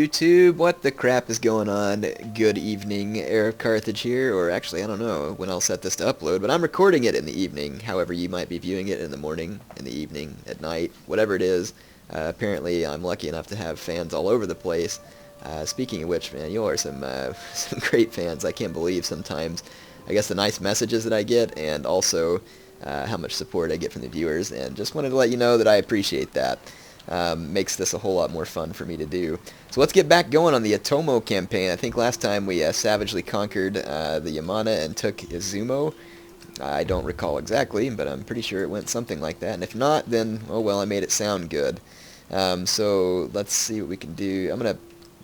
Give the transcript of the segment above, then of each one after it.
YouTube? What the crap is going on? Good evening, HeirofCarthage here, or actually, I don't know when I'll set this to upload, but I'm recording it in the evening, however you might be viewing it in the morning, in the evening, at night, whatever it is. Apparently, I'm lucky enough to have fans all over the place. Speaking of which, man, you are some, some great fans. I can't believe sometimes, I guess, the nice messages that I get, and also how much support I get from the viewers, and just wanted to let you know that I appreciate that. Makes this a whole lot more fun for me to do. So let's get back going on the Otomo campaign. I think last time we savagely conquered the Yamana and took Izumo. I don't recall exactly, but I'm pretty sure it went something like that. And if not, then, oh well, I made it sound good. So let's see what we can do. I'm going to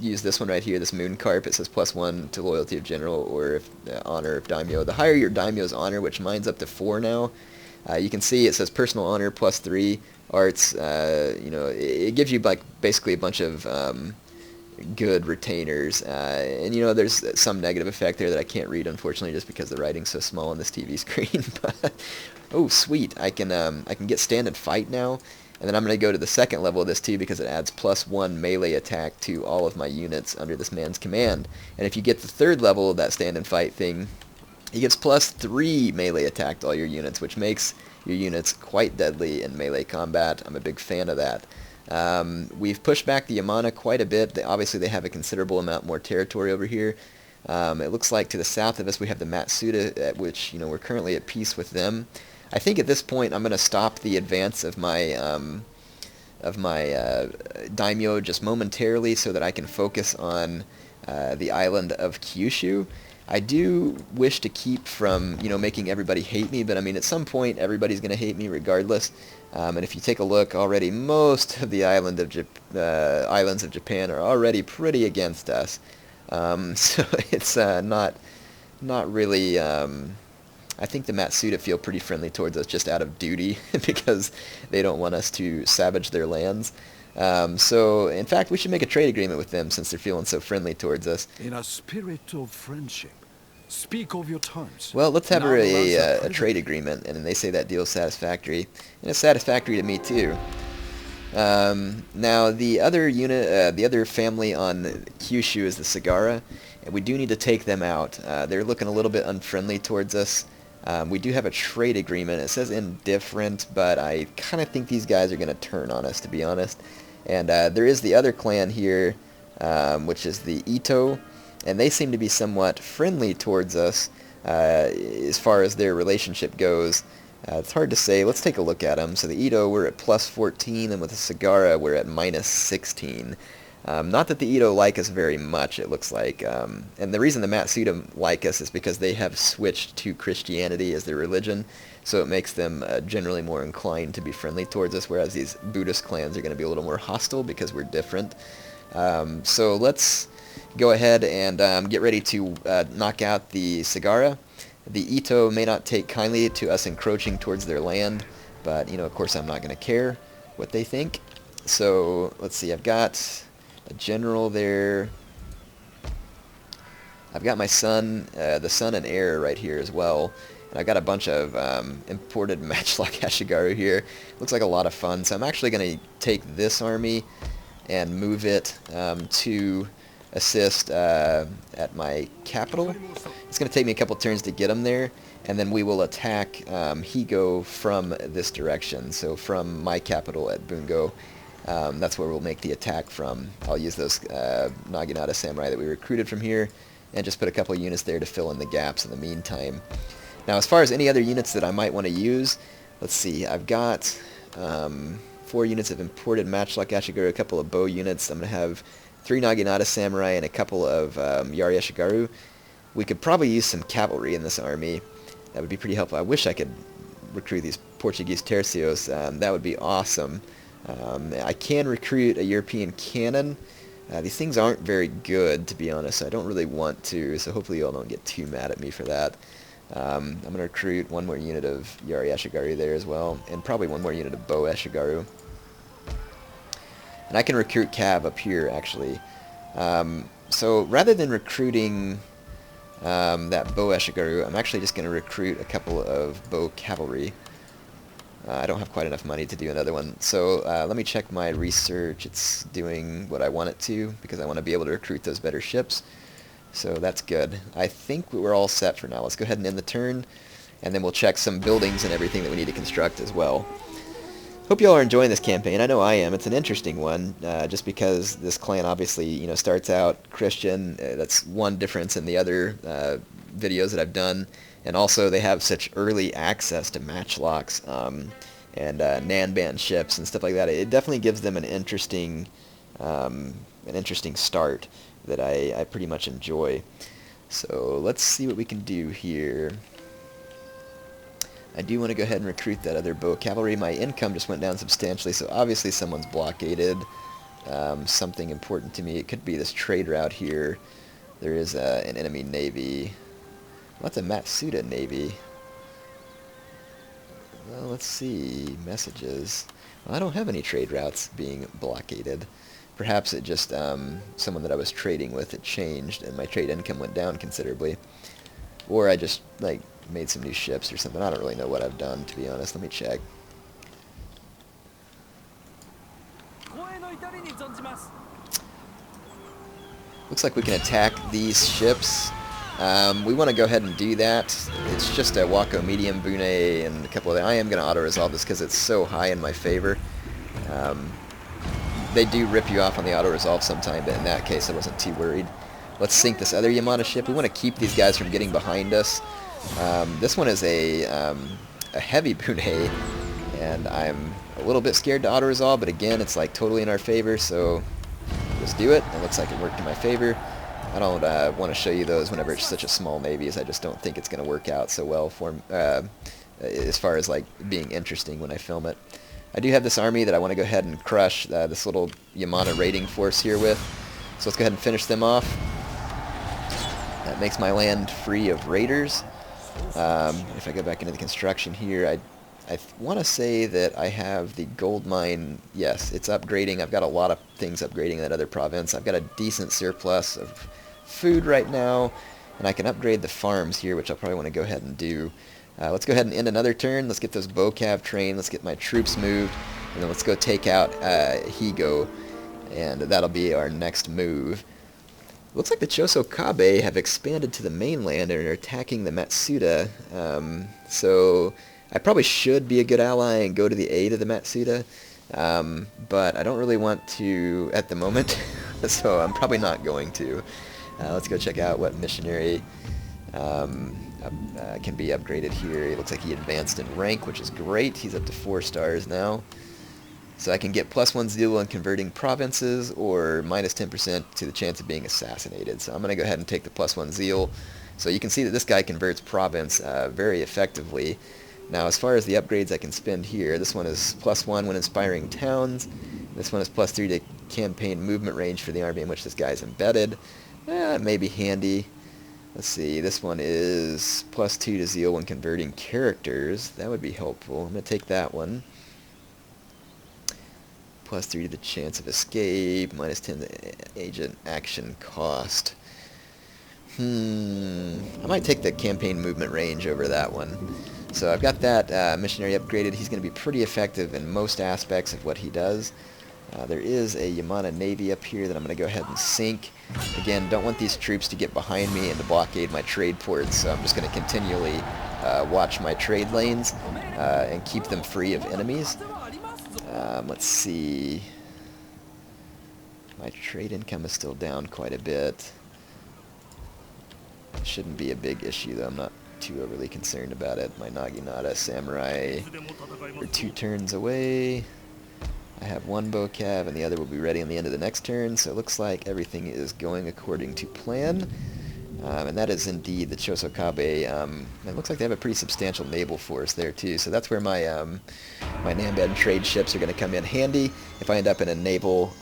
use this one right here, this Moon Carp. It says +1 to loyalty of general or if, honor of daimyo. The higher your daimyo's honor, which mine's up to 4 now, you can see it says personal honor +3. Arts, you know, it gives you like basically a bunch of good retainers, and you know there's some negative effect there that I can't read unfortunately just because the writing's so small on this TV screen. But oh sweet, I can get stand and fight now, and then I'm going to go to the second level of this too because it adds +1 melee attack to all of my units under this man's command. And if you get the third level of that stand and fight thing, he gives +3 melee attack to all your units, which makes your units quite deadly in melee combat. I'm a big fan of that. We've pushed back the Yamana quite a bit. Obviously, they have a considerable amount more territory over here. It looks like to the south of us we have the Matsuda, at which you know we're currently at peace with them. I think at this point I'm going to stop the advance of my daimyo just momentarily so that I can focus on the island of Kyushu. I do wish to keep from, you know, making everybody hate me, but I mean, at some point, everybody's going to hate me regardless. And if you take a look already, most of the islands of Japan are already pretty against us. So it's not really. I think the Matsuda feel pretty friendly towards us just out of duty because they don't want us to savage their lands. So, in fact, we should make a trade agreement with them since they're feeling so friendly towards us. In a spirit of friendship, speak of your terms. Well, let's have a trade agreement, and they say that deal's satisfactory, and it's satisfactory to me too. Now, the other unit, the other family on Kyushu is the Sagara, and we do need to take them out. They're looking a little bit unfriendly towards us. We do have a trade agreement. It says indifferent, but I kind of think these guys are going to turn on us, to be honest. And there is the other clan here, which is the Ito, and they seem to be somewhat friendly towards us as far as their relationship goes. It's hard to say. Let's take a look at them. So the Ito, we're at +14, and with the Sagara, we're at -16. Not that the Ito like us very much, it looks like. And the reason the Matsuda like us is because they have switched to Christianity as their religion, so it makes them generally more inclined to be friendly towards us, whereas these Buddhist clans are going to be a little more hostile because we're different. So let's go ahead and get ready to knock out the Sagara. The Ito may not take kindly to us encroaching towards their land, but, you know, of course I'm not going to care what they think. So, let's see, I've got a general there. I've got my son, the son and heir right here as well. And I've got a bunch of imported matchlock Ashigaru here. Looks like a lot of fun. So I'm actually going to take this army and move it to assist at my capital. It's going to take me a couple turns to get them there. And then we will attack Higo from this direction. So from my capital at Bungo. That's where we'll make the attack from. I'll use those Naginata samurai that we recruited from here and just put a couple units there to fill in the gaps in the meantime. Now, as far as any other units that I might want to use, let's see. I've got 4 units of imported matchlock Ashigaru, a couple of bow units. I'm going to have 3 Naginata samurai and a couple of Yari Ashigaru. We could probably use some cavalry in this army. That would be pretty helpful. I wish I could recruit these Portuguese tercios. That would be awesome. I can recruit a European cannon. These things aren't very good, to be honest, so I don't really want to, so hopefully you all don't get too mad at me for that. I'm going to recruit 1 more unit of Yari Ashigaru there as well, and probably 1 more unit of Bow Ashigaru. And I can recruit Cav up here, actually. So rather than recruiting that Bow Ashigaru, I'm actually just going to recruit a couple of Bow Cavalry. I don't have quite enough money to do another one. So let me check my research. It's doing what I want it to because I want to be able to recruit those better ships. So that's good. I think we're all set for now. Let's go ahead and end the turn, and then we'll check some buildings and everything that we need to construct as well. Hope you all are enjoying this campaign. I know I am. It's an interesting one, just because this clan obviously, starts out Christian. That's one difference in the other videos that I've done, and also they have such early access to matchlocks and Nanban ships and stuff like that. It definitely gives them an interesting start that I pretty much enjoy. So let's see what we can do here. I do want to go ahead and recruit that other bow cavalry. My income just went down substantially, so obviously someone's blockaded. Something important to me. It could be this trade route here. There is an enemy navy. Well, that's a Matsuda navy. Well, let's see. Messages. Well, I don't have any trade routes being blockaded. Perhaps it just, someone that I was trading with, it changed, and my trade income went down considerably. Or I just, made some new ships or something. I don't really know what I've done, to be honest. Let me check. Looks like we can attack these ships. We want to go ahead and do that. It's just a Wako medium, Bune, and a couple of... I am going to auto-resolve this because it's so high in my favor. They do rip you off on the auto-resolve sometime, but in that case I wasn't too worried. Let's sink this other Yamana ship. We want to keep these guys from getting behind us. This one is a heavy Bune, and I'm a little bit scared to auto-resolve, but again, it's totally in our favor, so just do it. It looks like it worked in my favor. I don't want to show you those whenever it's such a small navy, as I just don't think it's going to work out so well for as far as being interesting when I film it. I do have this army that I want to go ahead and crush this little Yamana raiding force here with, so let's go ahead and finish them off. That makes my land free of raiders. If I go back into the construction here, I want to say that I have the gold mine. Yes, it's upgrading. I've got a lot of things upgrading in that other province. I've got a decent surplus of food right now, and I can upgrade the farms here, which I'll probably want to go ahead and do. Let's go ahead and end another turn. Let's get those bow cav trained. Let's get my troops moved, and then let's go take out Higo, and that'll be our next move. Looks like the Chosokabe have expanded to the mainland and are attacking the Matsuda, so I probably should be a good ally and go to the aid of the Matsuda, but I don't really want to at the moment, so I'm probably not going to. Let's go check out what missionary can be upgraded here. It looks like he advanced in rank, which is great. He's up to 4 stars now. So I can get +1 zeal on converting provinces, or minus 10% to the chance of being assassinated. So I'm going to go ahead and take the +1 zeal. So you can see that this guy converts province very effectively. Now as far as the upgrades I can spend here, this one is +1 when inspiring towns. This one is +3 to campaign movement range for the army in which this guy is embedded. It may be handy. Let's see, this one is +2 to zeal when converting characters. That would be helpful. I'm going to take that one. +3 to the chance of escape, -10 the agent action cost. I might take the campaign movement range over that one. So I've got that missionary upgraded. He's going to be pretty effective in most aspects of what he does. There is a Yamana Navy up here that I'm going to go ahead and sink. Again, don't want these troops to get behind me and to blockade my trade ports, so I'm just going to continually watch my trade lanes and keep them free of enemies. Let's see. My trade income is still down quite a bit. Shouldn't be a big issue, though. I'm not too overly concerned about it. My Naginata Samurai are 2 turns away. I have 1 bow cav, and the other will be ready on the end of the next turn, so it looks like everything is going according to plan. And that is indeed the Chosokabe. It looks like they have a pretty substantial naval force there too, so that's where my my Nanban trade ships are going to come in handy. If I end up in a naval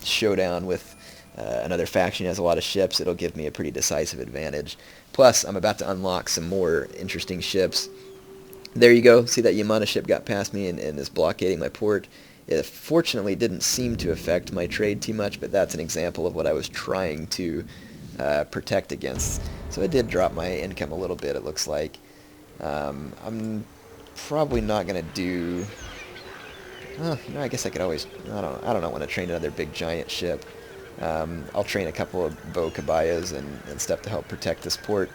showdown with another faction that has a lot of ships, it'll give me a pretty decisive advantage. Plus, I'm about to unlock some more interesting ships. There you go. See that Yamana ship got past me and is blockading my port. It fortunately didn't seem to affect my trade too much, but that's an example of what I was trying to protect against. So it did drop my income a little bit, it looks like. I'm probably not going to do... I guess I could always... I don't want to train another big giant ship. I'll train a couple of bow kabayas and stuff to help protect this port.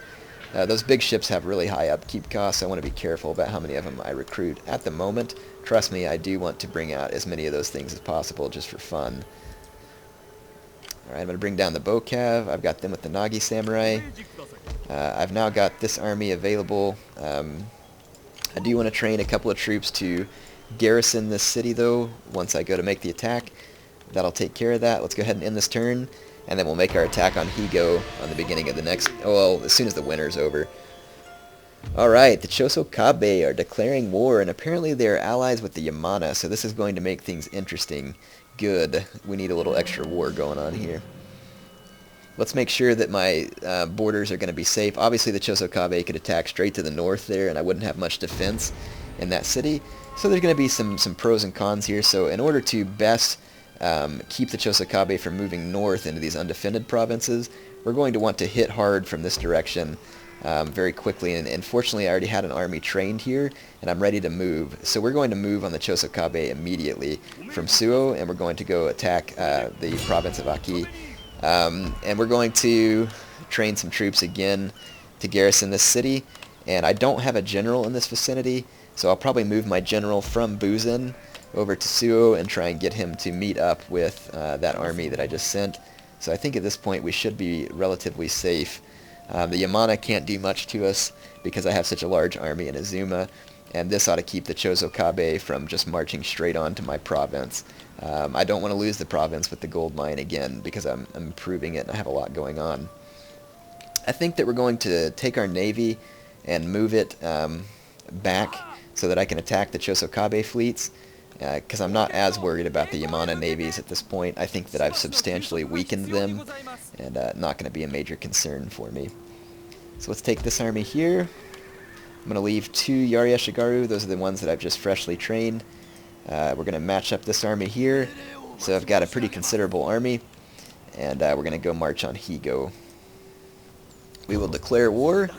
Those big ships have really high upkeep costs, so I want to be careful about how many of them I recruit. At the moment, trust me, I do want to bring out as many of those things as possible just for fun. Alright, I'm going to bring down the bow cav. I've got them with the Nagi Samurai. I've now got this army available. I do want to train a couple of troops to garrison this city, though, once I go to make the attack. That'll take care of that. Let's go ahead and end this turn, and then we'll make our attack on Higo on the beginning of the next... well, as soon as the winter's over. Alright, the Chosokabe are declaring war, and apparently they're allies with the Yamana, so this is going to make things interesting. Good. We need a little extra war going on here. Let's make sure that my borders are going to be safe. Obviously, the Chosokabe could attack straight to the north there, and I wouldn't have much defense in that city. So there's going to be some pros and cons here. So in order to best keep the Chosokabe from moving north into these undefended provinces, we're going to want to hit hard from this direction very quickly. And fortunately, I already had an army trained here, and I'm ready to move. So we're going to move on the Chosokabe immediately from Suo, and we're going to go attack the province of Aki. And we're going to train some troops again to garrison this city. And I don't have a general in this vicinity, so I'll probably move my general from Buzen over to Suo and try and get him to meet up with that army that I just sent. So I think at this point we should be relatively safe. The Yamana can't do much to us because I have such a large army in Azuma, and this ought to keep the Chosokabe from just marching straight on to my province. I don't want to lose the province with the gold mine again because I'm improving it and I have a lot going on. I think that we're going to take our navy and move it back so that I can attack the Chosokabe fleets, because I'm not as worried about the Yamana navies at this point. I think that I've substantially weakened them, and not going to be a major concern for me. So let's take this army here. I'm going to leave 2 Yari Ashigaru. Those are the ones that I've just freshly trained. We're going to match up this army here. So I've got a pretty considerable army, and we're going to go march on Higo. We will declare war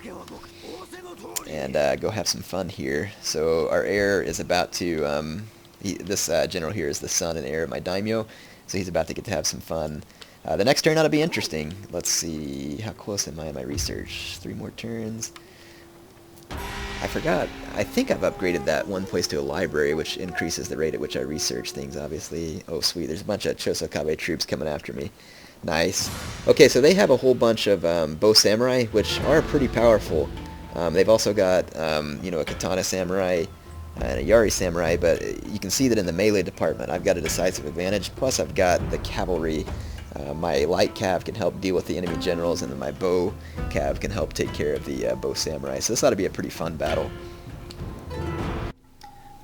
and go have some fun here. So our heir is about to... this general here is the son and heir of my daimyo, so he's about to get to have some fun. The next turn ought to be interesting. Let's see, how close am I in my research? 3 more turns. I forgot. I think I've upgraded that one place to a library, which increases the rate at which I research things, obviously. Oh, sweet. There's a bunch of Chosokabe troops coming after me. Nice. Okay, so they have a whole bunch of bow samurai, which are pretty powerful. They've also got, a katana samurai and a Yari samurai, but you can see that in the melee department I've got a decisive advantage. Plus I've got the cavalry. My light cav can help deal with the enemy generals, and then my bow cav can help take care of the bow samurai. So this ought to be a pretty fun battle.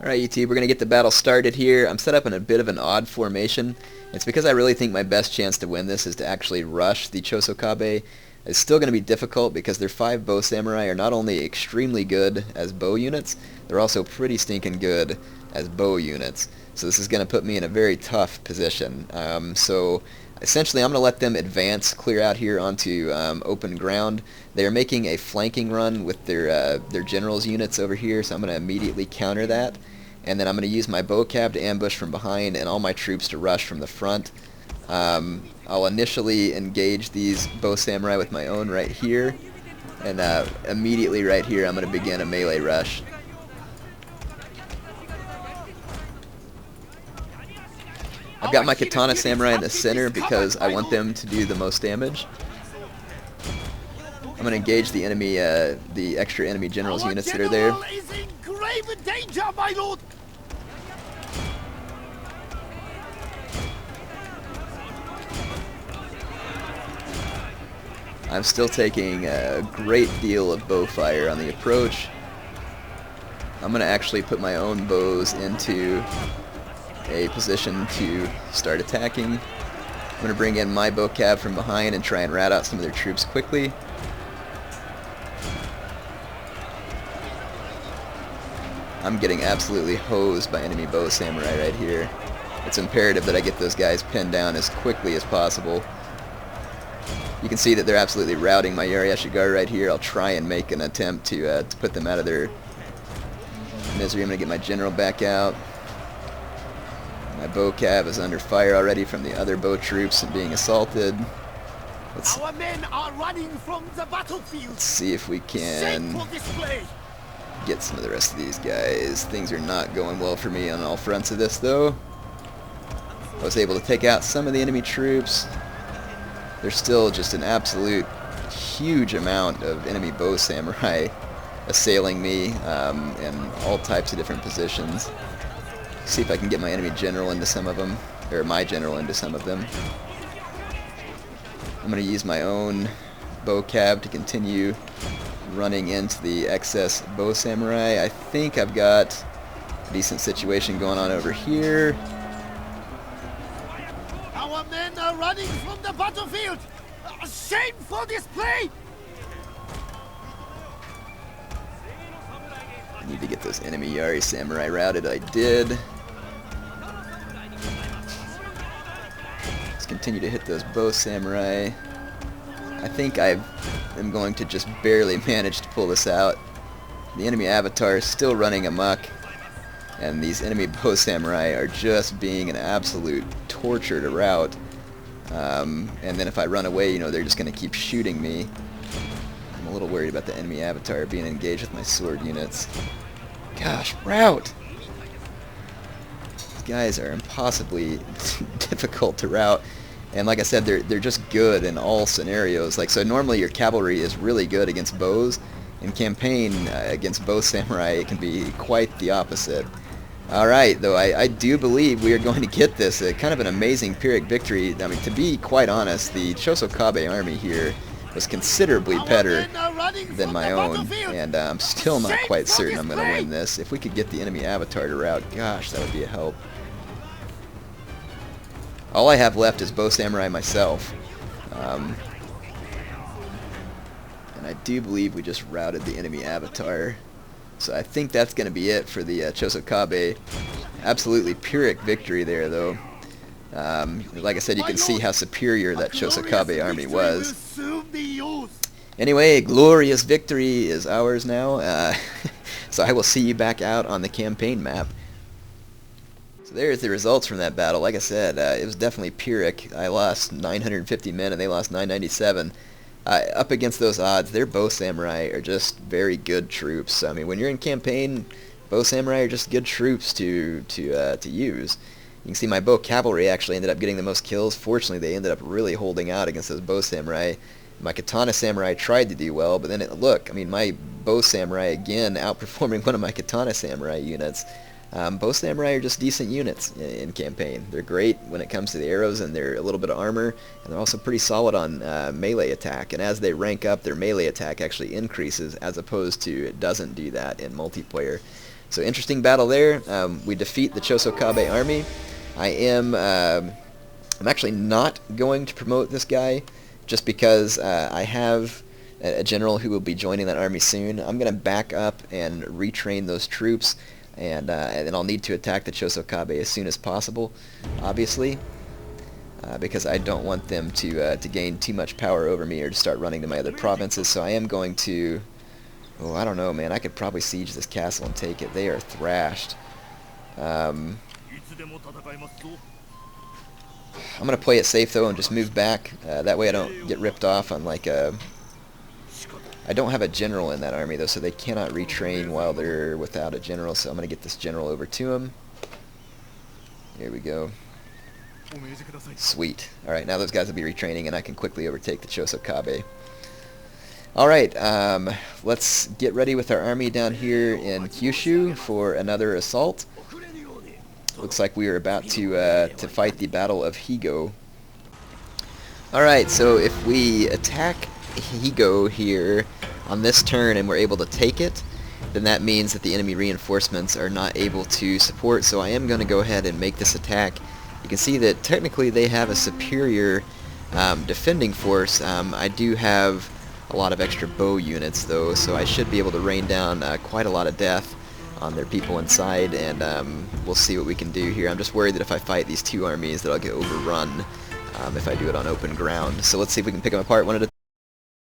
Alright YouTube, we're going to get the battle started here. I'm set up in a bit of an odd formation. It's because I really think my best chance to win this is to actually rush the Chosokabe. It's still going to be difficult because their 5 bow samurai are not only extremely good as bow units, they're also pretty stinking good as bow units. So this is going to put me in a very tough position. So essentially I'm going to let them advance, clear out here onto open ground. They're making a flanking run with their generals units over here, so I'm going to immediately counter that. And then I'm going to use my bow cav to ambush from behind and all my troops to rush from the front. I'll initially engage these bow samurai with my own right here, and immediately right here I'm going to begin a melee rush. I've got my katana samurai in the center because I want them to do the most damage. I'm going to engage the enemy, the extra enemy generals units that are there. I'm still taking a great deal of bow fire on the approach. I'm going to actually put my own bows into a position to start attacking. I'm going to bring in my bow cav from behind and try and rat out some of their troops quickly. I'm getting absolutely hosed by enemy bow samurai right here. It's imperative that I get those guys pinned down as quickly as possible. You can see that they're absolutely routing my Yari Ashigaru right here. I'll try and make an attempt to put them out of their Misery, I'm going to get my general back out. My bow cab is under fire already from the other bow troops and being assaulted. Our men are running from the battlefield. Let's see if we can get some of the rest of these guys. Things are not going well for me on all fronts of this, though. I was able to take out some of the enemy troops. There's still just an absolute huge amount of enemy bow samurai assailing me in all types of different positions. See if I can get my enemy general into some of them, or my general into some of them. I'm going to use my own bow cab to continue running into the excess bow samurai. I think I've got a decent situation going on over here. Our men are running from the battlefield. Shameful display! I need to get those enemy Yari samurai routed. I did. Let's continue to hit those bow samurai. I think I am going to just barely manage to pull this out. The enemy avatar is still running amok, and these enemy bow samurai are just being an absolute torture to rout. And then if I run away, you know, they're just going to keep shooting me. I'm a little worried about the enemy avatar being engaged with my sword units. Gosh, rout! These guys are impossibly difficult to rout. And like I said, they're just good in all scenarios. Like, so normally your cavalry is really good against bows. In campaign, against bow samurai, it can be quite the opposite. Alright, though, I do believe we are going to get this. Kind of an amazing Pyrrhic victory. I mean, to be quite honest, the Chosokabe army here was considerably better than my own, and I'm still not quite certain I'm going to win this. If we could get the enemy avatar to rout, gosh, that would be a help. All I have left is bow samurai myself. And I do believe we just routed the enemy avatar. So I think that's going to be it for the Chosokabe. Absolutely Pyrrhic victory there, though. Like I said, you can see how superior that Chosokabe army was. Anyway, a glorious victory is ours now. So I will see you back out on the campaign map. So there's the results from that battle. Like I said, it was definitely Pyrrhic. I lost 950 men and they lost 997. Up against those odds, their bow samurai are just very good troops. I mean, when you're in campaign, bow samurai are just good troops to use. You can see my bow cavalry actually ended up getting the most kills. Fortunately, they ended up really holding out against those bow samurai. My katana samurai tried to do well, but then look, I mean, my bow samurai again outperforming one of my katana samurai units. Bow samurai are just decent units in campaign. They're great when it comes to the arrows and they're a little bit of armor, and they're also pretty solid on melee attack. And as they rank up, their melee attack actually increases, as opposed to it doesn't do that in multiplayer. So interesting battle there. We defeat the Chosokabe army. I'm actually not going to promote this guy, just because I have a general who will be joining that army soon. I'm going to back up and retrain those troops. And then I'll need to attack the Chosokabe as soon as possible, obviously, because I don't want them to gain too much power over me or to start running to my other provinces. So I am going to, oh, I don't know, man, I could probably siege this castle and take it. They are thrashed. I'm going to play it safe, though, and just move back. That way I don't get ripped off on, like, I don't have a general in that army, though, so they cannot retrain while they're without a general, so I'm going to get this general over to him. Here we go. Sweet. Alright, now those guys will be retraining, and I can quickly overtake the Chosokabe. Alright, let's get ready with our army down here in Kyushu for another assault. Looks like we are about to fight the Battle of Higo. Alright, so if we attack Higo here on this turn and we're able to take it, then that means that the enemy reinforcements are not able to support, so I am going to go ahead and make this attack. You can see that technically they have a superior defending force. I do have a lot of extra bow units, though, so I should be able to rain down quite a lot of death on their people inside, and we'll see what we can do here. I'm just worried that if I fight these two armies that I'll get overrun if I do it on open ground. So let's see if we can pick them apart one at a